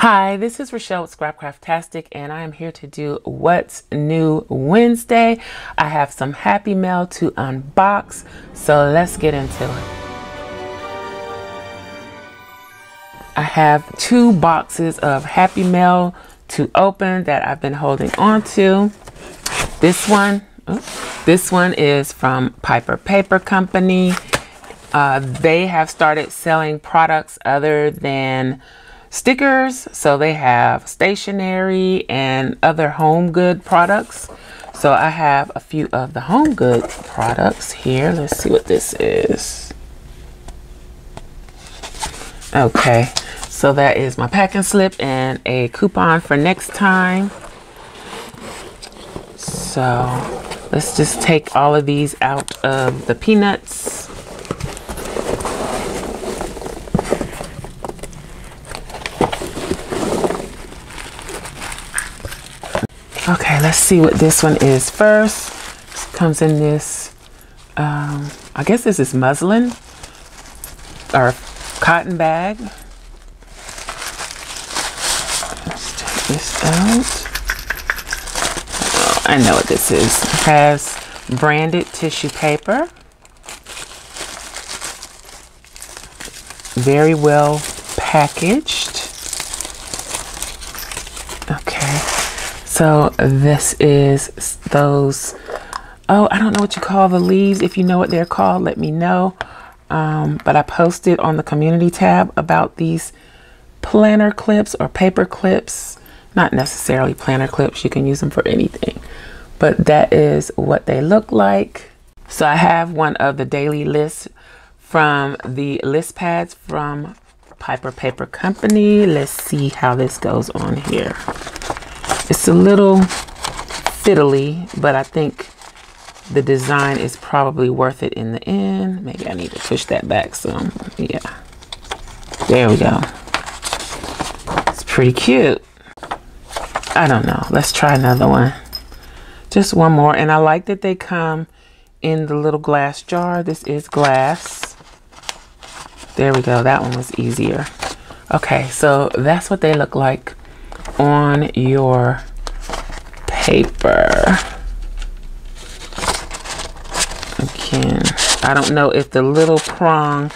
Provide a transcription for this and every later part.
Hi, this is Rachelle with Scrapcraftastic, and I am here to do What's New Wednesday. I have some Happy Mail to unbox, so let's get into it. I have 2 boxes of Happy Mail to open that I've been holding on to. This one is from Piper Paper Company. They have started selling products other than stickers, so they have stationery and other home good products. So I have a few of the home good products here. Let's see what this is. Okay, so that is my packing slip and a coupon for next time. So let's just take all of these out of the peanuts. Okay, let's see what this one is first. This comes in this, I guess this is muslin or cotton bag. Let's take this out. Oh, I know what this is. It has branded tissue paper. Very well packaged. Okay. So this is those, oh, I don't know what you call the leaves. If you know what they're called, let me know. But I posted on the community tab about these planner clips or paper clips. Not necessarily planner clips. You can use them for anything. But that is what they look like. So I have one of the daily lists from the list pads from Piper Paper Company. Let's see how this goes on here. It's a little fiddly, but I think the design is probably worth it in the end. Maybe I need to push that back some. Yeah. There we go. It's pretty cute. I don't know. Let's try another one. Just one more. And I like that they come in the little glass jar. This is glass. There we go. That one was easier. Okay, so that's what they look like on your paper. Again, I don't know if the little prong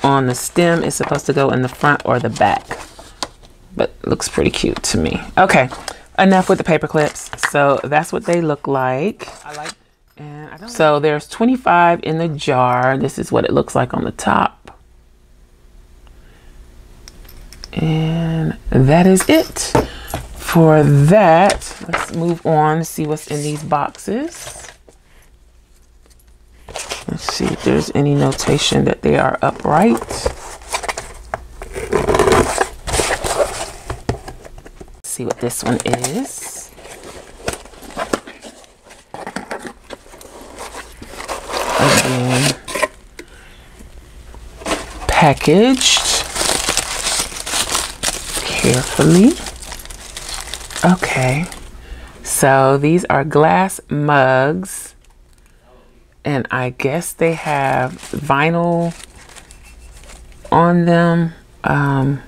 on the stem is supposed to go in the front or the back, but it looks pretty cute to me. Okay, enough with the paper clips. So that's what they look like. So there's 25 in the jar. This is what it looks like on the top. And that is it for that. Let's move on to see what's in these boxes. Let's see if there's any notation that they are upright. Let's see what this one is. Again, packaged carefully. Okay, so these are glass mugs, and I guess they have vinyl on them. And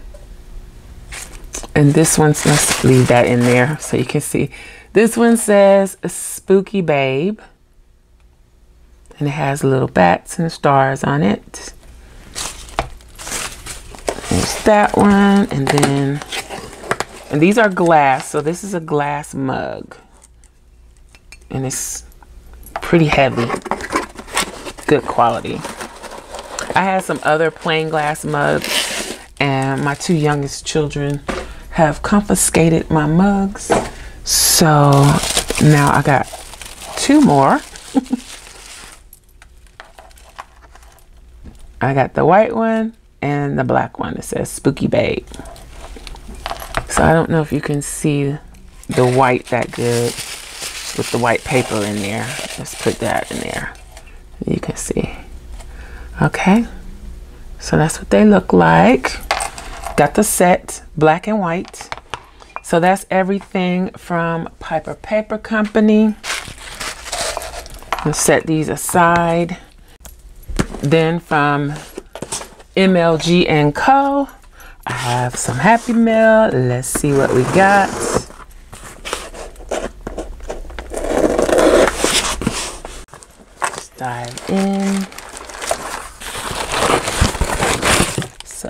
this one's, let's leave that in there so you can see. This one says Spooky Babe, and it has little bats and stars on it. There's that one, and then, and these are glass, so this is a glass mug, and it's pretty heavy, good quality. I had some other plain glass mugs, and my 2 youngest children have confiscated my mugs, so now I got 2 more. I got the white one and the black one. It says Spooky Babe. So I don't know if you can see the white that good with the white paper in there. Let's put that in there. You can see. Okay. So that's what they look like. Got the set, black and white. So that's everything from Piper Paper Company. Let's set these aside. Then from MLG and Co, I have some Happy Mail. Let's see what we got. Let's dive in. So,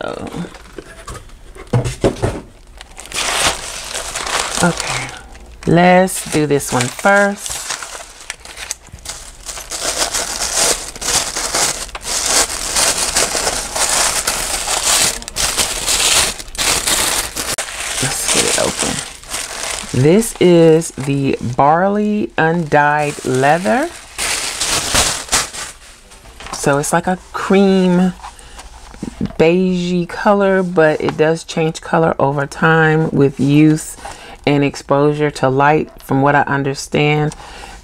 okay, let's do this one first. Let's get it open. This is the Barley Undyed Leather. So it's like a cream beigey color, but it does change color over time with use and exposure to light, from what I understand.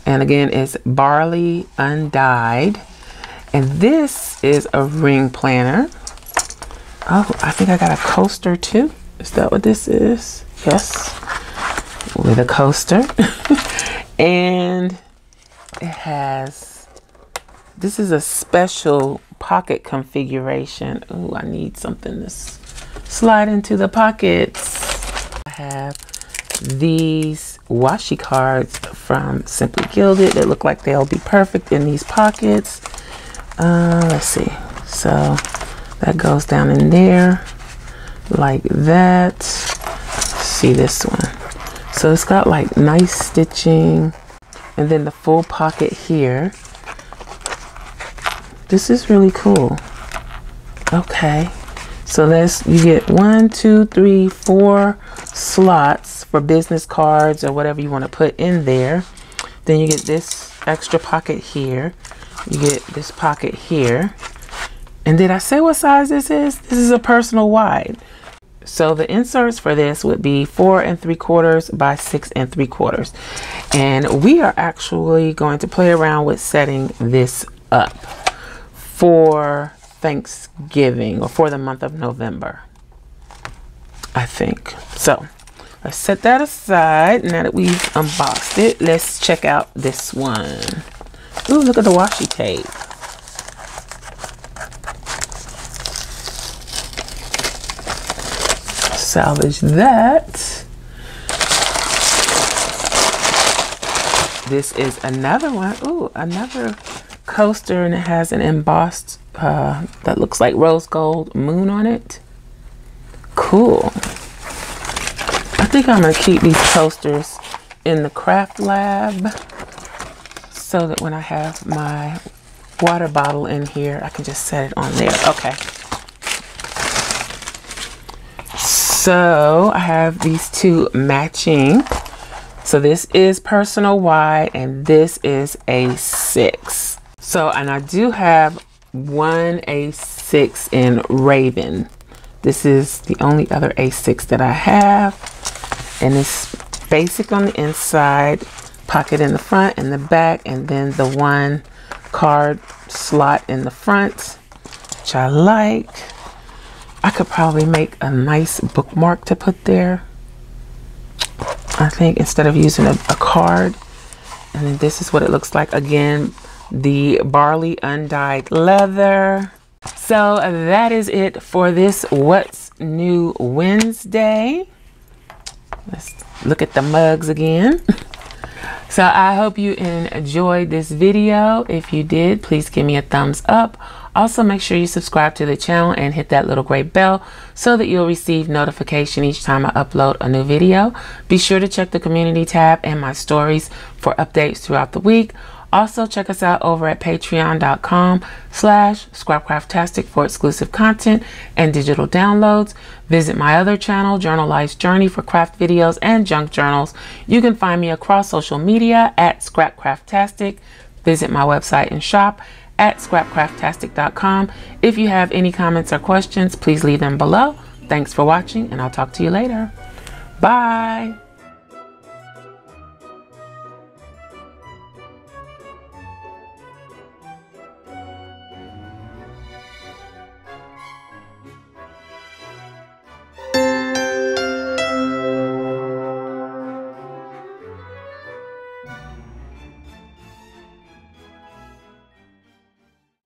And again, it's Barley Undyed. And this is a ring planner. Oh, I think I got a coaster too. Is that what this is? Yes, with a coaster. And it has, this is a special pocket configuration. Oh, I need something to slide into the pockets. I have these washi cards from Simply Gilded that look like they'll be perfect in these pockets. Let's see. So that goes down in there like that. See this one. So it's got like nice stitching, and then the full pocket here. This is really cool. Okay, so you get 1, 2, 3, 4 slots for business cards or whatever you want to put in there. Then you get this extra pocket here. You get this pocket here. And did I say what size this is? This is a personal wide. So the inserts for this would be 4 3/4 by 6 3/4. And we are actually going to play around with setting this up for Thanksgiving, or for the month of November, I think. So let's set that aside. Now that we've unboxed it, let's check out this one. Ooh, look at the washi tape. Salvage that. This is another one. Ooh, another coaster, and it has an embossed that looks like rose gold moon on it. Cool. I think I'm gonna keep these coasters in the craft lab so that when I have my water bottle in here, I can just set it on there. Okay. So I have these two matching. So this is personal wide and this is A6. So, and I do have one A6 in Raven. This is the only other A6 that I have. And it's basic on the inside, pocket in the front and the back, and then the one card slot in the front, which I like. I could probably make a nice bookmark to put there, I think, instead of using a card. And then this is what it looks like. Again, the Barley Undyed Leather. So that is it for this What's New Wednesday. Let's look at the mugs again. So I hope you enjoyed this video. If you did, please give me a thumbs up. Also, make sure you subscribe to the channel and hit that little gray bell so that you'll receive notification each time I upload a new video. Be sure to check the community tab and my stories for updates throughout the week. Also, check us out over at patreon.com/Scrapcraftastic for exclusive content and digital downloads. Visit my other channel, Journal Life's Journey, for craft videos and junk journals. You can find me across social media at Scrapcraftastic. Visit my website and shop at Scrapcraftastic.com. If you have any comments or questions, please leave them below. Thanks for watching, and I'll talk to you later. Bye.